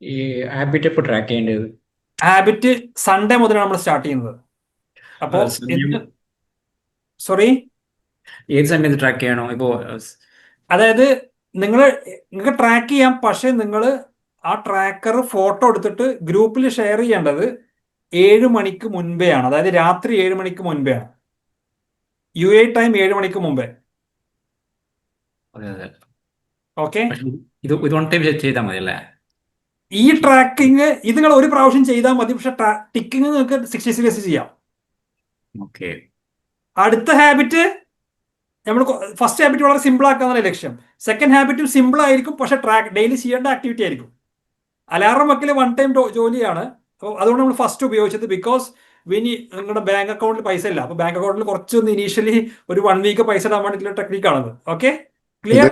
ഈ ഹാബിറ്റ് എപ്പോൾ ട്രാക്ക് ചെയ്യേണ്ടത്? ഹാബിറ്റ് സൺഡേ മുതലാണ് നമ്മൾ സ്റ്റാർട്ട് ചെയ്യുന്നത്. അപ്പോ സമയം സോറി, ഏത് സമയത്ത് ട്രാക്ക് ചെയ്യണോ? ഇപ്പോ അതായത് നിങ്ങൾക്ക് ട്രാക്ക് ചെയ്യാം, പക്ഷെ നിങ്ങൾ ആ ട്രാക്കർ ഫോട്ടോ എടുത്തിട്ട് ഗ്രൂപ്പിൽ ഷെയർ ചെയ്യേണ്ടത് 7 മണിക്ക് മുൻപേ ആണ്. അതായത് രാത്രി 7 മണിക്ക് മുൻപേ ആണ്. UAE ടൈം 7 മണിക്ക് മുമ്പേ. അതെ അതെ. ഓക്കെ, പക്ഷെ ഇത് വൺ ടൈം ചെയ്താൽ മതി അല്ലേ? ഈ ട്രാക്കിങ് ഇത് നിങ്ങൾ ഒരു പ്രാവശ്യം ചെയ്താൽ മതി, പക്ഷെ ടിക്കിങ് നിങ്ങൾക്ക് 60 ഡേയ്സ് ചെയ്യാം. ഓക്കെ. അടുത്ത ഹാബിറ്റ്, നമ്മൾ ഫസ്റ്റ് ഹാബിറ്റ് വളരെ സിമ്പിൾ ആക്കാന്നുള്ള ലക്ഷ്യം. സെക്കൻഡ് ഹാബിറ്റും സിമ്പിൾ ആയിരിക്കും, പക്ഷെ ഡെയിലി ചെയ്യേണ്ട ആക്ടിവിറ്റി ആയിരിക്കും. അലാറം വെക്കൽ വൺ ടൈം ജോലിയാണ്. അപ്പോൾ അതുകൊണ്ട് നമ്മൾ ഫസ്റ്റ് ഉപയോഗിച്ചത്, ബിക്കോസ് നിങ്ങളുടെ ബാങ്ക് അക്കൗണ്ടിൽ പൈസ ഇല്ല. അപ്പോൾ ബാങ്ക് അക്കൗണ്ടിൽ കുറച്ചൊന്ന് ഇനീഷ്യലി ഒരു 1 വീക്ക് പൈസ ഇടാൻ വേണ്ടിയിട്ടുള്ള ടെക്നിക്കാണത്. Okay, clear?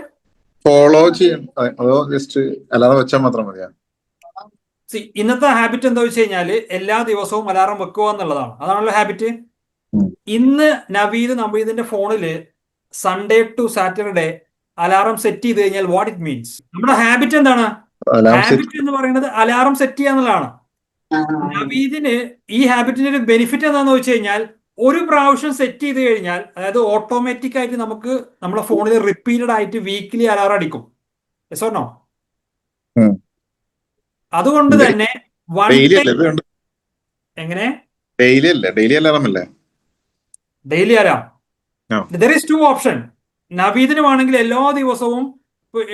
ഫോളോ ചെയ്യണം അതോ ജസ്റ്റ് അല്ലാതെ വെച്ചാൽ മാത്രം മതിയാ? ഇന്നത്തെ ഹാബിറ്റ് എന്താ വെച്ച് കഴിഞ്ഞാൽ എല്ലാ ദിവസവും അലാറം വെക്കുക എന്നുള്ളതാണ്. അതാണല്ലോ ഹാബിറ്റ്. ഇന്ന് നവീദ് നവീദിന്റെ ഫോണില് Sunday to Saturday alarm set ചെയ്ത് കഴിഞ്ഞാൽ വാട്ട് ഇറ്റ് മീൻസ്, നമ്മുടെ ഹാബിറ്റ് എന്താണ്? ഹാബിറ്റ് എന്ന് പറയുന്നത് അലാറം സെറ്റ് ചെയ്യുക എന്നുള്ളതാണ്. നവീദിന് ഈ ഹാബിറ്റിന്റെ ഒരു ബെനിഫിറ്റ് എന്താണെന്ന് വെച്ച് കഴിഞ്ഞാൽ, ഒരു പ്രാവശ്യം സെറ്റ് ചെയ്ത് കഴിഞ്ഞാൽ, അതായത് ഓട്ടോമാറ്റിക് ആയിട്ട് നമുക്ക് നമ്മുടെ ഫോണിൽ റിപ്പീറ്റഡ് ആയിട്ട് വീക്കിലി അലാറം അടിക്കും. Yes or no? അതുകൊണ്ട് തന്നെ എങ്ങനെ ഡെയിലി അലാറം അല്ലേ? Daily alarm. There is 2 option. നവീദിന് വേണമെങ്കിൽ എല്ലാ ദിവസവും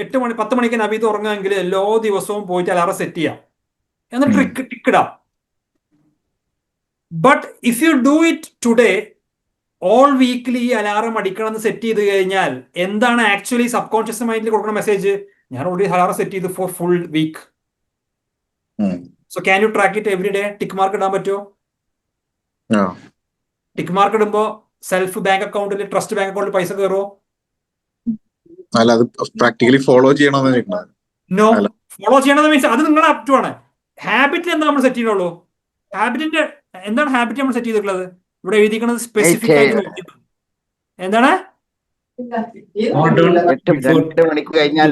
8 മണി 10 മണിക്ക് നവീദ് ഉറങ്ങുമെങ്കിൽ എല്ലാ ദിവസവും പോയിട്ട് അലാറം സെറ്റ് ചെയ്യാം, എന്നിട്ട് ടിക്കിടാം. But if you do it today, all weekly ഈ അലാറം അടിക്കണം എന്ന് സെറ്റ് ചെയ്ത് കഴിഞ്ഞാൽ എന്താണ് ആക്ച്വലി സബ് കോൺഷ്യസ് മൈൻഡിൽ കൊടുക്കുന്ന മെസ്സേജ്? ഞാൻ ഓൾറെഡി അലാറം സെറ്റ് ചെയ്ത് for full week. So can you track it every day? Tick mark ഇടാൻ പറ്റുമോ? ടിക്ക് മാർക്ക് ഇടുമ്പോ സെൽഫ് ബാങ്ക് അക്കൗണ്ടിൽ, ട്രസ്റ്റ് ബാങ്ക് അക്കൗണ്ടിൽ പൈസ കയറുമോ? അല്ല, അത് പ്രാക്ടിക്കലി ഫോളോ ചെയ്യണമെന്ന്. നോ, ഫോളോ ചെയ്യണമെന്ന് മീൻസ് അത് നിങ്ങളെ അപ് ടു ആണ്. ഹാബിറ്റിൽ എന്താ നമ്മൾ സെറ്റ് ചെയ്യുന്നുള്ളൂ? ഹാബിറ്റിന്റെ എന്താണ് ഹാബിറ്റ് നമ്മൾ സെറ്റ് ചെയ്തിട്ടുള്ളത്? ഇവിടെ എഴുതിക്കുന്നത് സ്പെസിഫിക് ആയിട്ട് നോക്കിയത് എന്താണ്? 8 മണിക്ക് കഴിഞ്ഞാൽ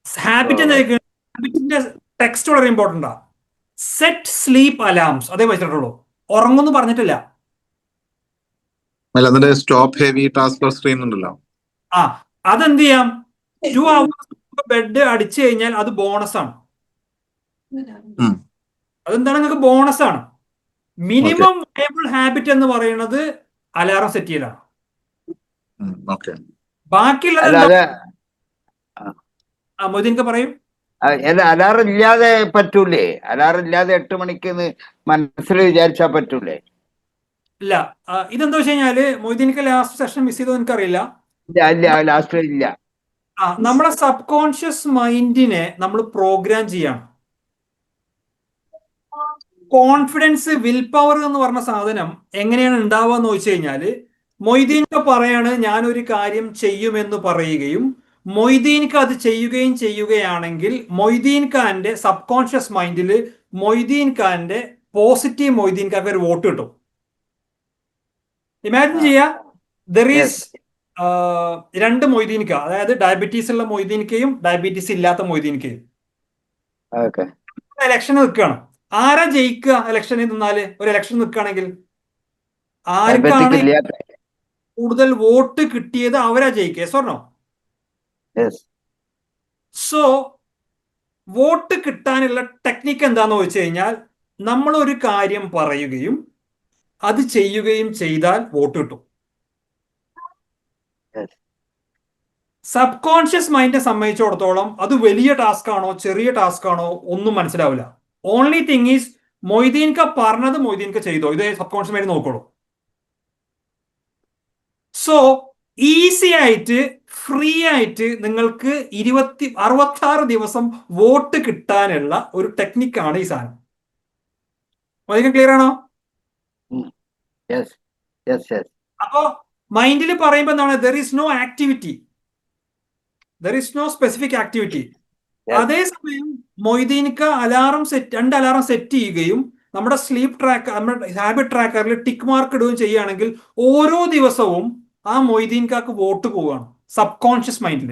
ഹാബിറ്റ് എന്തായിരിക്കും? ഹാബിറ്റിന്റെ ടെക്സ്റ്റ് വളരെ ഇമ്പോർട്ടൻ്റ് ആ. സെറ്റ് സ്ലീപ്പ് അലാംസ് അതേ വെച്ചിട്ടുള്ളൂ, ഉറങ്ങുന്നു പറഞ്ഞിട്ടില്ല. സ്റ്റോപ്പ് ഹെവി ടാസ്ക് സ്ക്രീൻ ഉണ്ടല്ലോ, അതെന്ത് ചെയ്യാം? 2 hours ബെഡ് അടിച്ചു കഴിഞ്ഞാൽ അത് ബോണസ് ആണ്. അതെന്താണ്? നിങ്ങൾക്ക് ബോണസ് ആണ്. മിനിമം വയബിൾ ഹാബിറ്റ് എന്ന് പറയുന്നത് അലാറം സെറ്റ് ചെയ്യലാണ്. ബാക്കിയുള്ളത് മൊയ്തീൻക്ക് പറയും. അലാറം ഇല്ലാതെ പറ്റൂലേ? അലാറം ഇല്ലാതെ 8 മണിക്ക് മനസ്സിൽ വിചാരിച്ചാ പറ്റൂലേ? ഇല്ല, ഇതെന്താ വെച്ച് കഴിഞ്ഞാല് മൊയ്തീൻക്ക് ലാസ്റ്റ് സെഷൻ മിസ് ചെയ്തോ എനിക്കറിയില്ല. ലാസ്റ്റ് ഇല്ല. നമ്മുടെ സബ് കോൺഷ്യസ് മൈൻഡിനെ നമ്മൾ പ്രോഗ്രാം ചെയ്യാണ്. കോൺഫിഡൻസ്, വിൽ പവർ എന്ന് പറഞ്ഞ സാധനം എങ്ങനെയാണ് ഉണ്ടാവുക എന്ന് വെച്ച് കഴിഞ്ഞാല്, മൊയ്തീൻക്ക് പറയാണ് ഞാനൊരു കാര്യം ചെയ്യുമെന്ന് പറയുകയും മൊയ്തീൻ ഖാൻ അത് ചെയ്യുകയാണെങ്കിൽ മൊയ്തീൻ ഖാന്റെ സബ് കോൺഷ്യസ് മൈൻഡിൽ മൊയ്തീൻ ഖാന്റെ പോസിറ്റീവ് മൊയ്തീൻ ഖാൻ ഒരു വോട്ട് കിട്ടും. ഇമാജിൻ ചെയ്യാ, ദർ ഈസ് രണ്ട് മൊയ്തീൻ ഖാൻ, അതായത് ഡയബറ്റീസ് ഉള്ള മൊയ്തീൻ ഖയും ഡയബറ്റീസ് ഇല്ലാത്ത മൊയ്തീൻ ഖയും ഇലക്ഷൻ നിൽക്കുകയാണ്. ആരാ ജയിക്കുക ഇലക്ഷനിൽ നിന്നാല്? ഒരു ഇലക്ഷൻ നിൽക്കുകയാണെങ്കിൽ ആർക്കാണ് കൂടുതൽ വോട്ട് കിട്ടിയത് അവരാ ജയിക്കുക. സ്വർണ്ണോ? സോ വോട്ട് കിട്ടാനുള്ള ടെക്നിക്ക് എന്താന്ന് വെച്ച് കഴിഞ്ഞാൽ, നമ്മൾ ഒരു കാര്യം പറയുകയും അത് ചെയ്യുകയും ചെയ്താൽ വോട്ട് കിട്ടും. സബ് കോൺഷ്യസ് മൈൻഡിനെ സംബന്ധിച്ചിടത്തോളം അത് വലിയ ടാസ്ക് ആണോ ചെറിയ ടാസ്ക് ആണോ ഒന്നും മനസ്സിലാവില്ല. Only thing is Moideen Khan പറഞ്ഞത് മൊയ്തീൻ ഖാൻ ചെയ്തോ, ഇത് സബ് കോൺഷ്യസ് മൈൻഡ് നോക്കോളൂ. സോ ഈസി ആയിട്ട് ഫ്രീ ആയിട്ട് നിങ്ങൾക്ക് 66 ദിവസം വോട്ട് കിട്ടാനുള്ള ഒരു ടെക്നിക്കാണ് ഈ സാധനം. മൊയ്തീൻ ക്ലിയർ ആണോ? അപ്പോ മൈൻഡിൽ പറയുമ്പോൾ എന്താണ്? There is no activity, there is no specific activity. അതേസമയം മൊയ്തീൻ ഖാൻ രണ്ട് അലാറം സെറ്റ് ചെയ്യുകയും നമ്മുടെ സ്ലീപ്പ് ട്രാക്ക്, നമ്മുടെ ഹാബിറ്റ് ട്രാക്കറിൽ ടിക്ക് മാർക്ക് ഇടുകയും ചെയ്യുകയാണെങ്കിൽ ഓരോ ദിവസവും ആ മൊയ്തീൻ ഖാക്ക് വോട്ട് പോവുകയാണ് സബ് കോൺഷ്യസ് മൈൻഡിൽ.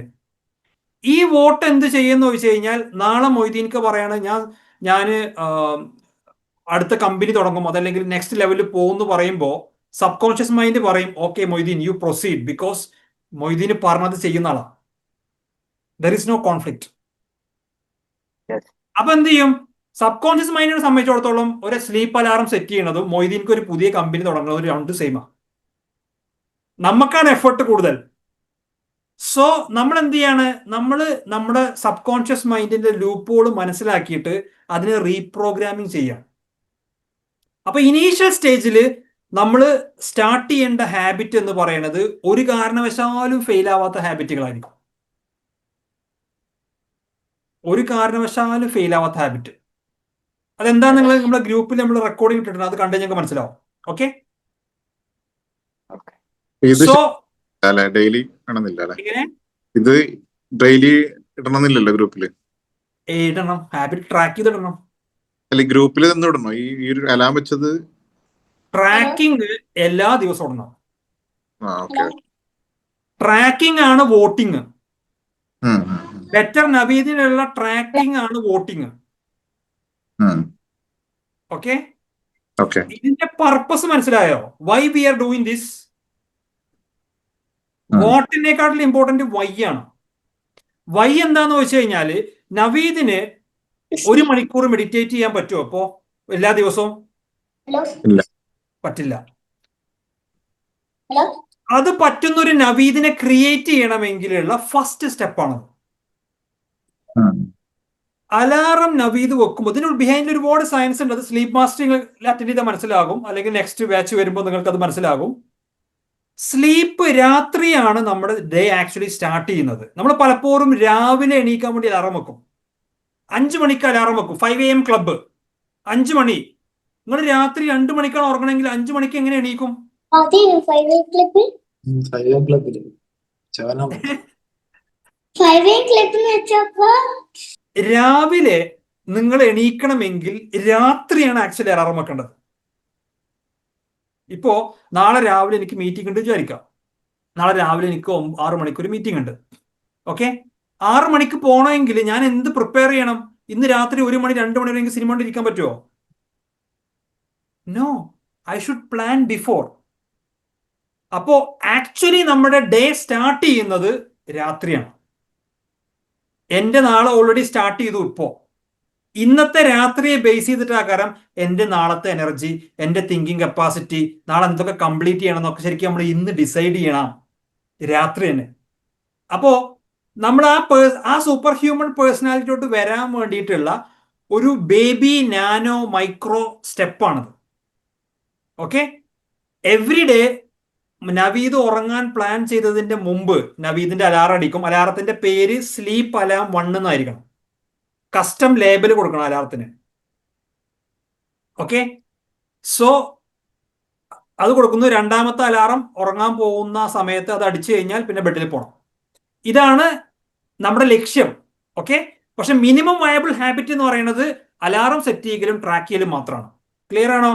ഈ വോട്ട് എന്ത് ചെയ്യുമെന്ന് ചോദിച്ചു കഴിഞ്ഞാൽ നാളെ മൊയ്തീൻക്ക് പറയാണ് ഞാൻ അടുത്ത കമ്പനി തുടങ്ങും അതല്ലെങ്കിൽ നെക്സ്റ്റ് ലെവലിൽ പോകുമെന്ന് പറയുമ്പോൾ സബ് കോൺഷ്യസ് മൈൻഡ് പറയും okay Moideen you proceed because മൊയ്തീന് പറഞ്ഞത് ചെയ്യുന്ന ആളാണ്. There is no conflict. Yes. അപ്പൊ എന്ത് ചെയ്യും? സബ് കോൺഷ്യസ് മൈൻഡിനെ സംബന്ധിച്ചിടത്തോളം ഒരു സ്ലീപ്പ് അലാറം സെറ്റ് ചെയ്യണതും മൊയ്തീൻക്ക് ഒരു പുതിയ കമ്പനി തുടങ്ങുന്നതും രണ്ട് സെയിമാണ്. നമുക്കാണ് എഫേർട്ട് കൂടുതൽ. സോ നമ്മൾ എന്ത് ചെയ്യാണ്? നമ്മൾ നമ്മുടെ സബ് കോൺഷ്യസ് മൈൻഡിന്റെ ലൂപ്പുകൾ മനസ്സിലാക്കിയിട്ട് അതിനെ റീപ്രോഗ്രാമിംഗ് ചെയ്യാം. അപ്പൊ ഇനീഷ്യൽ സ്റ്റേജിൽ നമ്മൾ സ്റ്റാർട്ട് ചെയ്യേണ്ട ഹാബിറ്റ് എന്ന് പറയുന്നത് ഒരു കാരണവശാലും ഫെയിൽ ആവാത്ത ഹാബിറ്റുകളായിരിക്കും. ഒരു കാരണവശാലും ഫെയിൽ ആവാത്ത ഹാബിറ്റ് അതെന്താ നിങ്ങൾ നമ്മുടെ ഗ്രൂപ്പിൽ നമ്മൾ റെക്കോർഡിംഗ് ഇട്ടിട്ടുണ്ട്, അത് കണ്ടു ഞങ്ങൾക്ക് മനസ്സിലാവും. ഓക്കെ, ഇത് സോ അല്ലെ ഡെയിലി ഇടണമെന്നില്ല അല്ലെ? ഇങ്ങനെ ഇത് ഡെയിലി ഇടണമെന്നില്ലല്ലോ ഗ്രൂപ്പില്? ഇടണം, ഹാബിറ്റ് ട്രാക്ക് ചെയ്തിടണം. അല്ലെ ഗ്രൂപ്പിൽ നിന്ന് ഇടണോ ഈ ഒരു അലാം വെച്ചത്? ട്രാക്കിംഗ് എല്ലാ ദിവസവും ഇടണം. ഓക്കെ. ട്രാക്കിംഗ് ആണ് വോട്ടിംഗ്. ബെറ്റർ നവീദിനുള്ള ട്രാക്കിംഗ് ആണ് വോട്ടിംഗ്. Okay, okay. ഇതിന്റെ പർപ്പസ് മനസ്സിലായോ? Why we are doing this? വോട്ടിനേക്കാട്ടിലും ഇമ്പോർട്ടന്റ് വൈ ആണ്. വൈ എന്താന്ന് വെച്ച് കഴിഞ്ഞാല് നവീദിന് 1 മണിക്കൂർ മെഡിറ്റേറ്റ് ചെയ്യാൻ പറ്റുമോ അപ്പോ എല്ലാ ദിവസവും? ഇല്ല. പറ്റില്ല. അത് പറ്റുന്ന ഒരു നവീദിനെ ക്രിയേറ്റ് ചെയ്യണമെങ്കിലുള്ള ഫസ്റ്റ് സ്റ്റെപ്പാണ്. അലാറം നവീദ് വെക്കുമ്പോൾ ഇതിന് ബിഹൈൻഡ് ഒരുപാട് സയൻസ് ഉണ്ട്. അത് സ്ലീപ്പ് മാസ്റ്ററിംഗ് അറ്റൻഡ് ചെയ്താൽ മനസ്സിലാകും, അല്ലെങ്കിൽ നെക്സ്റ്റ് ബാച്ച് വരുമ്പോൾ നിങ്ങൾക്ക് അത് മനസ്സിലാകും. സ്ലീപ്പ് രാത്രിയാണ് നമ്മുടെ ഡേ ആക്ച്വലി സ്റ്റാർട്ട് ചെയ്യുന്നത്. നമ്മൾ പലപ്പോഴും രാവിലെ എണീക്കാൻ വേണ്ടി അലാറം വെക്കും. 5 മണിക്ക് അലാറം വെക്കും. 5 AM ക്ലബ്ബ് 5 മണി. നിങ്ങൾ രാത്രി 2 മണിക്കാണ് ഉറങ്ങണമെങ്കിൽ 5 മണിക്ക് എങ്ങനെ എണീക്കും? രാവിലെ നിങ്ങൾ എണീക്കണമെങ്കിൽ രാത്രിയാണ് ആക്ച്വലി അലാറം വെക്കേണ്ടത്. ഇപ്പോ നാളെ രാവിലെ എനിക്ക് മീറ്റിംഗ് ഉണ്ട് വിചാരിക്കാം. നാളെ രാവിലെ എനിക്ക് 6 മണിക്ക് ഒരു മീറ്റിംഗ് ഉണ്ട്. ഓക്കെ, 6 മണിക്ക് പോകണമെങ്കിൽ ഞാൻ എന്ത് പ്രിപ്പയർ ചെയ്യണം? ഇന്ന് രാത്രി 1 മണി 2 മണി വരെയെങ്കിൽ സിനിമ കണ്ടിരിക്കാൻ പറ്റുമോ? No, I should plan before. അപ്പോ ആക്ച്വലി നമ്മുടെ ഡേ സ്റ്റാർട്ട് ചെയ്യുന്നത് രാത്രിയാണ്. എന്റെ നാളെ ഓൾറെഡി സ്റ്റാർട്ട് ചെയ്തു. ഇപ്പോ ഇന്നത്തെ രാത്രിയെ ബേസ് ചെയ്തിട്ടാ കാരണം എന്റെ നാളത്തെ എനർജി, എന്റെ തിങ്കിങ് കപ്പാസിറ്റി, നാളെ എന്തൊക്കെ കംപ്ലീറ്റ് ചെയ്യണം എന്നൊക്കെ ശരിക്കും നമ്മൾ ഇന്ന് ഡിസൈഡ് ചെയ്യണം രാത്രി തന്നെ. അപ്പോ നമ്മൾ ആ സൂപ്പർ ഹ്യൂമൻ പേഴ്സണാലിറ്റിയോട്ട് വരാൻ വേണ്ടിയിട്ടുള്ള ഒരു ബേബി നാനോ മൈക്രോ സ്റ്റെപ്പാണത്. ഓക്കെ, എവ്രി ഡേ നവീദ് ഉറങ്ങാൻ പ്ലാൻ ചെയ്തതിന്റെ മുമ്പ് നവീദിന്റെ അലാറം അടിക്കും. അലാറത്തിന്റെ പേര് സ്ലീപ്പ് അലാം 1 എന്നായിരിക്കണം. കസ്റ്റം ലേബൽ കൊടുക്കണം അലാറത്തിന്. ഓക്കെ, സോ അത് കൊടുക്കുന്നു. രണ്ടാമത്തെ അലാറം ഉറങ്ങാൻ പോകുന്ന സമയത്ത് അത് അടിച്ചു കഴിഞ്ഞാൽ പിന്നെ ബെഡിൽ പോകണം. ഇതാണ് നമ്മുടെ ലക്ഷ്യം. ഓക്കെ, പക്ഷെ മിനിമം വയബിൾ ഹാബിറ്റ് എന്ന് പറയുന്നത് അലാറം സെറ്റ് ചെയ്യലും ട്രാക്ക് ചെയ്യലും മാത്രമാണ്. ക്ലിയർ ആണോ?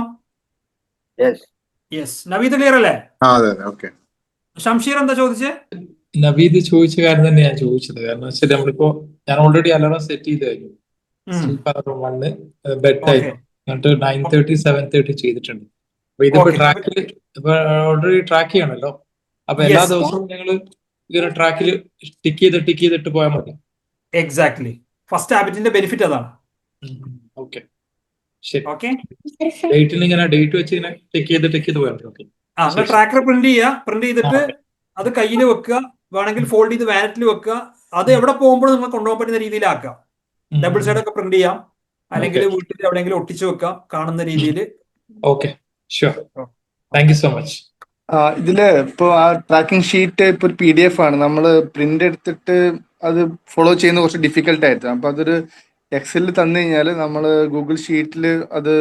യെസ്, നവീദ് ക്ലിയർ അല്ലേ? ഷംഷീർ എന്താ ചോദിച്ചേ? നവീദ് ചോദിച്ച കാര്യം തന്നെ ഞാൻ ചോദിച്ചത്. കാരണം വെച്ചാൽ നമ്മളിപ്പോ ഞാൻ ഓൾറെഡി അലാറം സെറ്റ് ചെയ്ത് കഴിഞ്ഞു. സ്ലീപ്പ് അലാറം 1 ബെഡ് ടൈം എന്നിട്ട് 9:30 7:30 ചെയ്തിട്ടുണ്ട്. അപ്പൊ ഇതിപ്പോ ട്രാക്കിൽ ഓൾറെഡി ട്രാക്ക് ചെയ്യണല്ലോ. അപ്പൊ എല്ലാ ദിവസവും ഞങ്ങൾ ഇങ്ങനെ ട്രാക്കിൽ ടിക്ക് ചെയ്തിട്ട് പോയാൽ മതി. എക്സാക്ട്ലി, ഫസ്റ്റ് ഹാബിറ്റിന്റെ ബെനിഫിറ്റ് അതാണ്. ഓക്കെ, ശരി. ഓക്കെ, ഡേറ്റിൽ ഇങ്ങനെ ഡേറ്റ് വെച്ച് ഇങ്ങനെ ടിക്ക് ചെയ്ത് പോയാൽ മതി. ട്രാക്കർ പ്രിന്റ് ചെയ്തിട്ട് അത് കയ്യിൽ വെക്കുക, വേണമെങ്കിൽ ഫോൾഡ് ചെയ്ത് വാലറ്റിൽ വെക്കുക. അത് എവിടെ പോകുമ്പോഴും നിങ്ങൾ കൊണ്ടുപോകാൻ പറ്റുന്ന രീതിയിലാക്കുക. ഡബിൾ സൈഡ് ഒക്കെ പ്രിന്റ് ചെയ്യാം, അല്ലെങ്കിൽ വീട്ടിൽ എവിടെയെങ്കിലും ഒട്ടിച്ചു വെക്കാം കാണുന്ന രീതിയിൽ. Okay, sure, thank you so much. ഇതില് ഇപ്പൊ ആ ട്രാക്കിംഗ് ഷീറ്റ് ഇപ്പൊ ഒരു PDF ആണ്. നമ്മള് പ്രിന്റ് എടുത്തിട്ട് അത് ഫോളോ ചെയ്യുന്ന കുറച്ച് ഡിഫിക്കൽട്ട് ആയിട്ട്. അപ്പൊ അതൊരു എക്സലിൽ തന്നു കഴിഞ്ഞാൽ നമ്മള് ഗൂഗിൾ ഷീറ്റിൽ അത്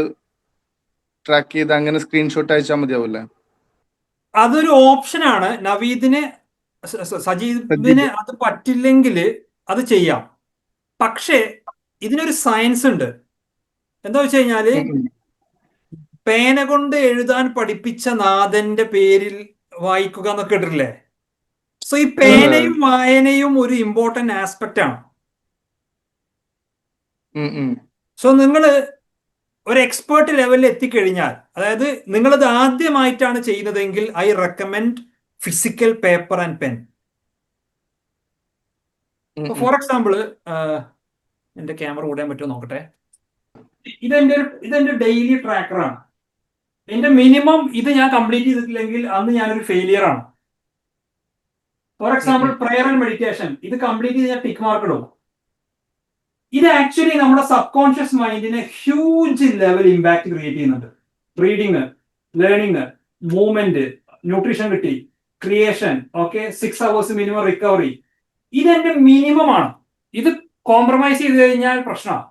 ട്രാക്ക് ചെയ്ത് അങ്ങനെ സ്ക്രീൻഷോട്ട് അയച്ചാൽ മതിയാവൂല്ലേ? അതൊരു ഓപ്ഷനാണ്. നവീദിന് സജീവിന് അത് പറ്റില്ലെങ്കിൽ അത് ചെയ്യാം. പക്ഷേ ഇതിനൊരു സയൻസ് ഉണ്ട്. എന്താ വെച്ച് കഴിഞ്ഞാല് പേന കൊണ്ട് എഴുതാൻ പഠിപ്പിച്ച നാഥന്റെ പേരിൽ വായിക്കുക എന്നൊക്കെ ഇട്ടിട്ടില്ലേ? സോ ഈ പേനയും വായനയും ഒരു ഇമ്പോർട്ടന്റ് ആസ്പെക്റ്റ് ആണ്. സോ നിങ്ങൾ ഒരു എക്സ്പേർട്ട് ലെവലിൽ എത്തിക്കഴിഞ്ഞാൽ, അതായത് നിങ്ങളത് ആദ്യമായിട്ടാണ് ചെയ്യുന്നതെങ്കിൽ I recommend physical paper and pen. For example, എന്റെ ക്യാമറ ഓടാൻ പറ്റുമോ നോക്കട്ടെ. ഇതെന്റെ ഡെയിലി ട്രാക്കറാണ്. എന്റെ മിനിമം ഇത് ഞാൻ കംപ്ലീറ്റ് ചെയ്തിട്ടില്ലെങ്കിൽ അന്ന് ഞാനൊരു ഫെയിലിയർ ആണ്. For example prayer and meditation, ഇത് കംപ്ലീറ്റ് ചെയ്ത് ഞാൻ ടിക്ക് മാർക്ക് ഇടും. ഇത് ആക്ച്വലി നമ്മുടെ സബ് കോൺഷ്യസ് മൈൻഡിനെ ഹ്യൂജ് ലെവൽ ഇമ്പാക്ട് ക്രിയേറ്റ് ചെയ്യുന്നുണ്ട്. റീഡിങ്, ലേണിംഗ്, മൂവ്മെന്റ്, ന്യൂട്രീഷൻ കിട്ടി, creation, okay, 6 hours minimum recovery. ഇതെന്റെ മിനിമം ആണ്. ഇത് കോംപ്രമൈസ് ചെയ്ത് കഴിഞ്ഞാൽ പ്രശ്നമാണ്.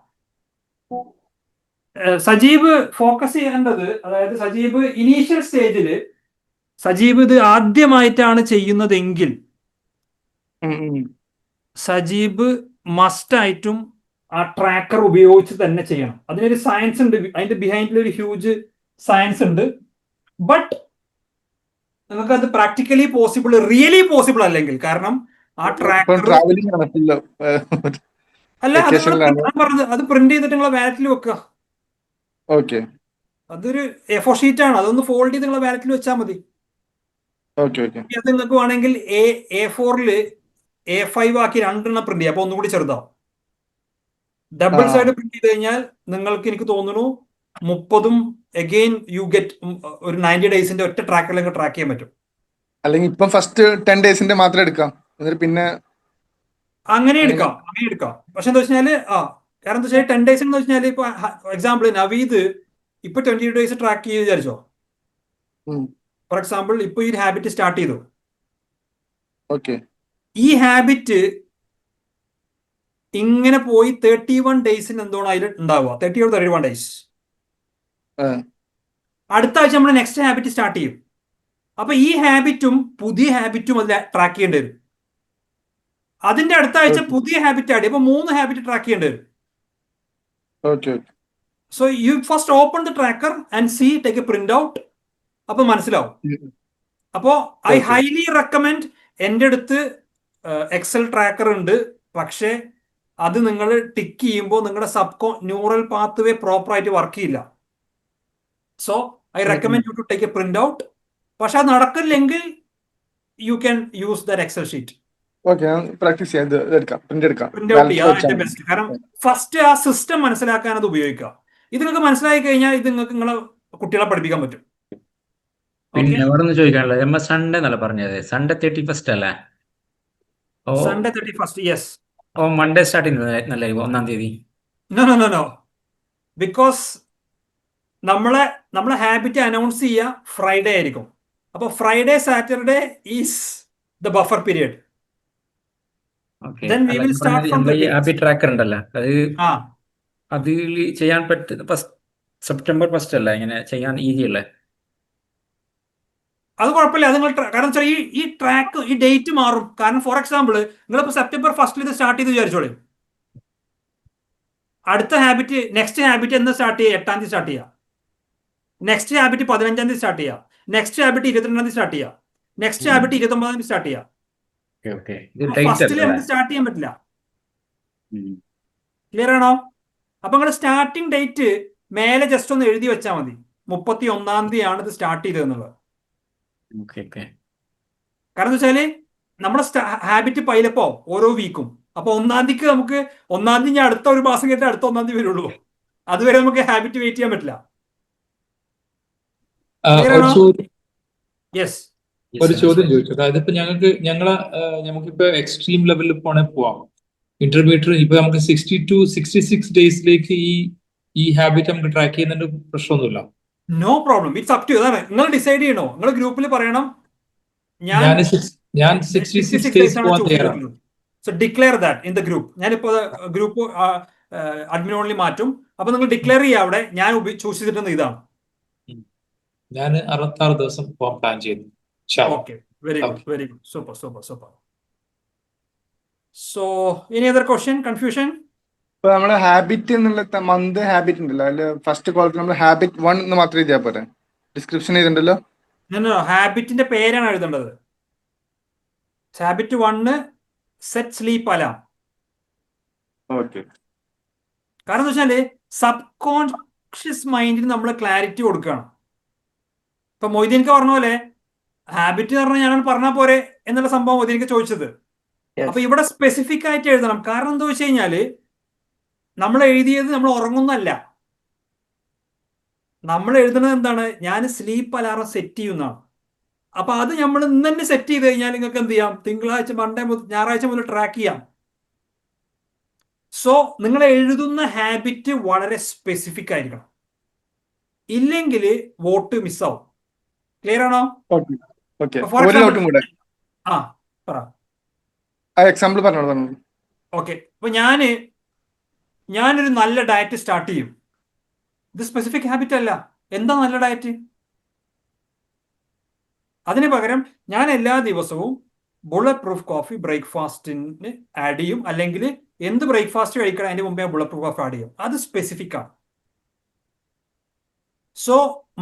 സജീവ് ഫോക്കസ് ചെയ്യേണ്ടത്, അതായത് സജീവ് ഇനീഷ്യൽ സ്റ്റേജിൽ സജീവ് ഇത് ആദ്യമായിട്ടാണ് ചെയ്യുന്നതെങ്കിൽ സജീവ് മസ്റ്റായിട്ടും ആ ട്രാക്കർ ഉപയോഗിച്ച് തന്നെ ചെയ്യണം. അതിനൊരു സയൻസ് ഉണ്ട്, അതിന്റെ ബിഹൈൻഡിൽ ഒരു ഹ്യൂജ് സയൻസ് ഉണ്ട്. ബട്ട് നിങ്ങൾക്ക് അത് പ്രാക്ടിക്കലി പോസിബിൾ, റിയലി പോസിബിൾ അല്ലെങ്കിൽ, കാരണം ആ ട്രാക്കർ അല്ല, അത് പ്രിന്റ് ചെയ്തിട്ട് നിങ്ങളെ വാലറ്റിൽ വെക്കുക. ഓക്കെ, അതൊരു A4 ഷീറ്റ് ആണ്, അതൊന്ന് ഫോൾഡ് ചെയ്ത് നിങ്ങളെ വാലറ്റിൽ വെച്ചാൽ മതി. Okay, okay. അത് നിങ്ങൾക്ക് വേണമെങ്കിൽ A4 A5 ആക്കി 2 എണ്ണം പ്രിന്റ് ചെയ്യാം, അപ്പൊ ഒന്നുകൂടി ചെറുതാവും. ഡബിൾ സൈഡ് പ്രിന്റ് ചെയ്ത് കഴിഞ്ഞാൽ നിങ്ങൾക്ക്, എനിക്ക് തോന്നുന്നു 30 അഗെയിൻ യു ഗെറ്റ് ഒരു 90 ഡേയ്സിന്റെ ഒറ്റ ട്രാക്കിൽ ട്രാക്ക് ചെയ്യാൻ പറ്റും. അല്ലെങ്കിൽ ഇപ്പം ഫസ്റ്റ് 10 days മാത്രം എടുക്കാം, എന്നിട്ട് പിന്നെ അങ്ങനെ എടുക്കാം. പക്ഷെ എന്താ വെച്ചാല് കാരണം എന്താ വെച്ചാൽ 10 days എന്ന് വെച്ചാൽ, ഇപ്പൊ എക്സാമ്പിൾ നവീദ് ഇപ്പൊ 20 days ട്രാക്ക് ചെയ്ത് വിചാരിച്ചോ. ഫോർ എക്സാമ്പിൾ ഇപ്പൊ ഈ ഹാബിറ്റ് സ്റ്റാർട്ട് ചെയ്തു. ഓക്കെ, ഈ ഹാബിറ്റ് ഇങ്ങനെ പോയി 31 days എന്തോണം അതിൽ ഉണ്ടാവുക, 30 or 31 days. അടുത്ത ആഴ്ച നമ്മൾ നെക്സ്റ്റ് ഹാബിറ്റ് സ്റ്റാർട്ട് ചെയ്യും. അപ്പൊ ഈ ഹാബിറ്റും പുതിയ ഹാബിറ്റും അതിൽ ട്രാക്ക് ചെയ്യേണ്ടി വരും. അതിന്റെ അടുത്ത ആഴ്ച പുതിയ ഹാബിറ്റ് ആഡ്, ഇപ്പൊ 3 ഹാബിറ്റ് ട്രാക്ക് ചെയ്യേണ്ടി വരും. So you first open the tracker and see, take a print out, അപ്പൊ മനസ്സിലാവും. അപ്പോ ഐ ഹൈലി റെക്കമെൻഡ്. എൻ്റെ അടുത്ത് എക്സൽ ട്രാക്കർ ഉണ്ട്, പക്ഷേ അത് നിങ്ങൾ ടിക്ക് ചെയ്യുമ്പോൾ നിങ്ങളുടെ ന്യൂറൽ പാത്ത് വേ പ്രോപ്പർ ആയിട്ട് വർക്ക് ചെയ്യില്ല. So I recommend you to take a print out. പക്ഷെ അത് നടക്കില്ലെങ്കിൽ you can use that excel sheet. Practice ചെയ്യാം, പ്രിന്റ് എടുക്കാം. ബെസ്റ്റ്, കാരണം ഫസ്റ്റ് ആ സിസ്റ്റം മനസ്സിലാക്കാൻ അത് ഉപയോഗിക്കുക. ഇത് നിങ്ങൾക്ക് മനസ്സിലാക്കി കഴിഞ്ഞാൽ ഇത് നിങ്ങൾക്ക് നിങ്ങളെ കുട്ടികളെ പഠിപ്പിക്കാൻ പറ്റും. പിന്നെ അവിടെ നിന്ന് ചോദിക്കാനുള്ളത്, സൺഡേ എന്നല്ല പറഞ്ഞത്, സൺഡേ 31st അല്ലേ? Sunday 31st, yes. Monday start ചെയ്യുന്നത് നല്ലായിരിക്കും, 1ാം തീയതി. നോ, ബിക്കോസ് നമ്മളെ ഹാബിറ്റ് അനൗൺസ് ചെയ്യുക ഫ്രൈഡേ ആയിരിക്കും. അപ്പൊ Friday Saturday is the buffer period. Habit tracker ഉണ്ടല്ലോ, അത് ചെയ്യാൻ പറ്റും. സെപ്റ്റംബർ 1st അല്ല ഇങ്ങനെ ചെയ്യാൻ ഈസി അല്ലേ? അത് കുഴപ്പമില്ല. അത് നിങ്ങൾ, കാരണം വെച്ചാൽ ഈ ട്രാക്ക്, ഈ ഡേറ്റ് മാറും. കാരണം ഫോർ എക്സാമ്പിൾ നിങ്ങളിപ്പോ September 1st ഇത് സ്റ്റാർട്ട് ചെയ്ത് വിചാരിച്ചോളൂ. അടുത്ത ഹാബിറ്റ്, നെക്സ്റ്റ് ഹാബിറ്റ് എന്ന് സ്റ്റാർട്ട് ചെയ്യുക, 8ാം തീയതി സ്റ്റാർട്ട് ചെയ്യുക. നെക്സ്റ്റ് ഹാബിറ്റ് 15ാം തീയതി സ്റ്റാർട്ട് ചെയ്യുക. നെക്സ്റ്റ് ഹാബിറ്റ് 22ാം തീയതി സ്റ്റാർട്ട് ചെയ്യുക. നെക്സ്റ്റ് ഹാബിറ്റ് 29ാം തീയതി സ്റ്റാർട്ട് ചെയ്യുക. ഫസ്റ്റിൽ നമുക്ക് സ്റ്റാർട്ട് ചെയ്യാൻ പറ്റില്ല. ക്ലിയർ ആണോ? അപ്പൊ നിങ്ങൾ സ്റ്റാർട്ടിംഗ് ഡേറ്റ് മേലെ ജസ്റ്റ് ഒന്ന് എഴുതി വെച്ചാൽ മതി. 31ാം തീയതിയാണ് ഇത് സ്റ്റാർട്ട് ചെയ്തതെന്നുള്ളത്. കാരണം എന്താ വെച്ചാല് നമ്മുടെ ഹാബിറ്റ് പൈലപ്പോ ഓരോ വീക്കും. അപ്പൊ 1ാം തീയതിക്ക് നമുക്ക് 1ാം തീയതി ഞാൻ അടുത്ത ഒരു മാസം കഴിഞ്ഞിട്ട് അടുത്ത 1ാം തീയതി വരുള്ളൂ. അതുവരെ നമുക്ക് ഹാബിറ്റ് വെയിറ്റ് ചെയ്യാൻ പറ്റില്ല. ഒരു ചോദ്യം ചോദിച്ചു. അതായത് ഇപ്പൊ നമുക്കിപ്പോ എക്സ്ട്രീം ലെവലിൽ പോവാം. ഇന്റർമീഡിയറ്റ് ഇപ്പൊ നമുക്ക് 60 to 66 ഡേയ്സിലേക്ക് ഈ ഹാബിറ്റ് നമുക്ക് ട്രാക്ക് ചെയ്യുന്നതിന്റെ പ്രശ്നമൊന്നുമില്ല. No problem, it's up to. അതാണ് നിങ്ങൾ ഡിസൈഡ് ചെയ്യണോ. നിങ്ങൾ ഗ്രൂപ്പിൽ പറയണം ഞാൻ 66 ഡേയ്സ് പോകാൻ തയ്യാറാണ്. So declare that in the group. ഞാനിപ്പോ ഗ്രൂപ്പ് അഡ്മിൻ ഓൺലി മാറ്റും. അപ്പൊ നിങ്ങൾ ഡിക്ലെയർ ചെയ്യുക അവിടെ, ഞാൻ ചൂസ് ചെയ്തിട്ടുള്ളത് ഇതാണ്. ഞാൻ 66 ദിവസം പോകാൻ പ്ലാൻ ചെയ്യുന്നു. Okay, very good, super. So, any other question, confusion? ഇപ്പൊ നമ്മള് ഹാബിറ്റ് എന്നുള്ള മന്ത് ഹാബിറ്റ് ഉണ്ടല്ലോ, അതില് ഫസ്റ്റ് കോളത്തിൽ നമ്മൾ ഹാബിറ്റ് 1 എന്ന് മാത്രം എഴുതിയാൽ പോരെ? ഡിസ്ക്രിപ്ഷൻ ചെയ്തിട്ടുണ്ടല്ലോ. ഹാബിറ്റിന്റെ പേരാണ് എഴുതേണ്ടത്. Habit 1 set sleep alarm. Okay. കാരണം എന്താ വെച്ചാല് സബ് കോൺഷ്യസ് മൈൻഡിന് നമ്മൾ ക്ലാരിറ്റി കൊടുക്കുകയാണ്. ഇപ്പൊ മൊയ്തീൻക്ക് പറഞ്ഞ പോലെ ഹാബിറ്റ് എന്ന് പറഞ്ഞാൽ ഞാൻ പറഞ്ഞാൽ പോരെ എന്നുള്ള സംഭവം മൊയ്തീൻക്ക് ചോദിച്ചത്. അപ്പൊ ഇവിടെ സ്പെസിഫിക് ആയിട്ട് എഴുതണം. കാരണം എന്താ വെച്ച് കഴിഞ്ഞാല് നമ്മൾ എഴുതിയത് നമ്മൾ ഉറങ്ങുന്നല്ല, നമ്മൾ എഴുതുന്നത് എന്താണ്, ഞാൻ സ്ലീപ്പ് അലാറം സെറ്റ് ചെയ്യുന്നതാണ്. അപ്പൊ അത് നമ്മൾ ഇന്ന് തന്നെ സെറ്റ് ചെയ്ത് കഴിഞ്ഞാൽ നിങ്ങൾക്ക് എന്ത് ചെയ്യാം, തിങ്കളാഴ്ച മൺഡേ മുതൽ ഞായറാഴ്ച മുതൽ ട്രാക്ക് ചെയ്യാം. സോ നിങ്ങൾ എഴുതുന്ന ഹാബിറ്റ് വളരെ സ്പെസിഫിക് ആയിരിക്കണം, ഇല്ലെങ്കിൽ വോട്ട് മിസ്സാവും. ക്ലിയർ ആണോ? ഓക്കെ. ഓക്കെ. For ഒരു example- നോട്ടും കൂടെ. ആ പറ. ആ എക്സാമ്പിൾ പറഞ്ഞോളൂ. ഓക്കെ. അപ്പൊ ഞാനൊരു നല്ല ഡയറ്റ് സ്റ്റാർട്ട് ചെയ്യും. ഇത് സ്പെസിഫിക് ഹാബിറ്റ് അല്ല. എന്താ നല്ല ഡയറ്റ്? അതിന് പകരം ഞാൻ എല്ലാ ദിവസവും ബുള്ളറ്റ് പ്രൂഫ് കോഫി ബ്രേക്ക്ഫാസ്റ്റിന് ആഡ് ചെയ്യും, അല്ലെങ്കിൽ എന്ത് ബ്രേക്ക്ഫാസ്റ്റ് കഴിക്കണം അതിന് മുമ്പേ ബുള്ളറ്റ് പ്രൂഫ് കോഫി ആഡ് ചെയ്യും. അത് സ്പെസിഫിക് ആണ്. സോ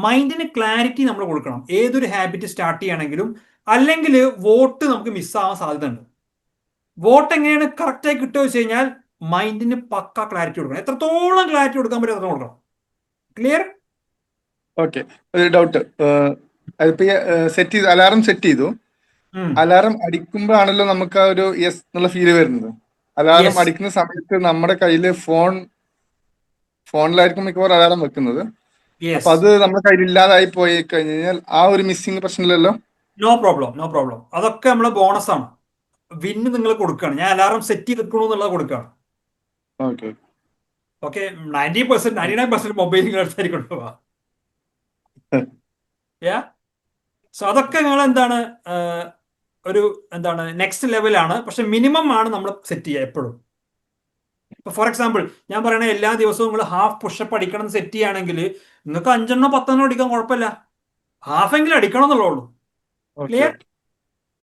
മൈൻഡിന് ക്ലാരിറ്റി നമ്മൾ കൊടുക്കണം ഏതൊരു ഹാബിറ്റ് സ്റ്റാർട്ട് ചെയ്യണമെങ്കിലും, അല്ലെങ്കിൽ വോട്ട് നമുക്ക് മിസ്സാവാൻ സാധ്യതയുണ്ട്. വോട്ട് എങ്ങനെയാണ് കറക്റ്റായി കിട്ടുക വെച്ച് കഴിഞ്ഞാൽ മൈൻഡിന് പക്ക ക്ലാരിറ്റി കൊടുക്കണം. എത്രത്തോളം ക്ലാരിറ്റി കൊടുക്കാൻ പറ്റും അത്ര കൊടുക്കണം. ക്ലിയർ? ഓക്കെ. ഒരു ഡൗട്ട്. അതിപ്പോ സെറ്റ് ചെയ്തു, അലാറം സെറ്റ് ചെയ്തു. അലാറം അടിക്കുമ്പോഴാണല്ലോ നമുക്ക് ആ ഒരു യെസ് എന്നുള്ള ഫീല് വരുന്നത്. അലാറം അടിക്കുന്ന സമയത്ത് നമ്മുടെ കയ്യില് ഫോണിലായിരിക്കും മിക്കവാറും അലാറം വെക്കുന്നത്. അപ്പൊ അത് നമ്മുടെ കയ്യിൽ ഇല്ലാതായി പോയി കഴിഞ്ഞാൽ ആ ഒരു മിസ്സിംഗ് പ്രശ്നമില്ലല്ലോ? No problem. അതൊക്കെ നമ്മളെ ബോണസ് ആണ്. വിന്ന് നിങ്ങൾ കൊടുക്കുകയാണ്. ഞാൻ അലാറം സെറ്റ് ചെയ്ത് വെക്കണു എന്നുള്ളത് കൊടുക്കുകയാണ്. ഓക്കെ. 90%, 99% മൊബൈൽ നിങ്ങൾ എടുത്തായിരിക്കും കൊണ്ടുപോവാ. സോ അതൊക്കെ നിങ്ങൾ എന്താണ് നെക്സ്റ്റ് ലെവലാണ്. പക്ഷെ മിനിമം ആണ് നമ്മൾ സെറ്റ് ചെയ്യുക എപ്പോഴും. ഇപ്പൊ ഫോർ എക്സാമ്പിൾ ഞാൻ പറയണ എല്ലാ ദിവസവും നിങ്ങൾ ഹാഫ് പുഷപ്പ് അടിക്കണം എന്ന് സെറ്റ് ചെയ്യുകയാണെങ്കിൽ നിങ്ങൾക്ക് 5 10 അടിക്കാൻ കുഴപ്പമില്ല. ഹാഫ് എങ്കിലും അടിക്കണം എന്നുള്ളൂ. ക്ലിയർ?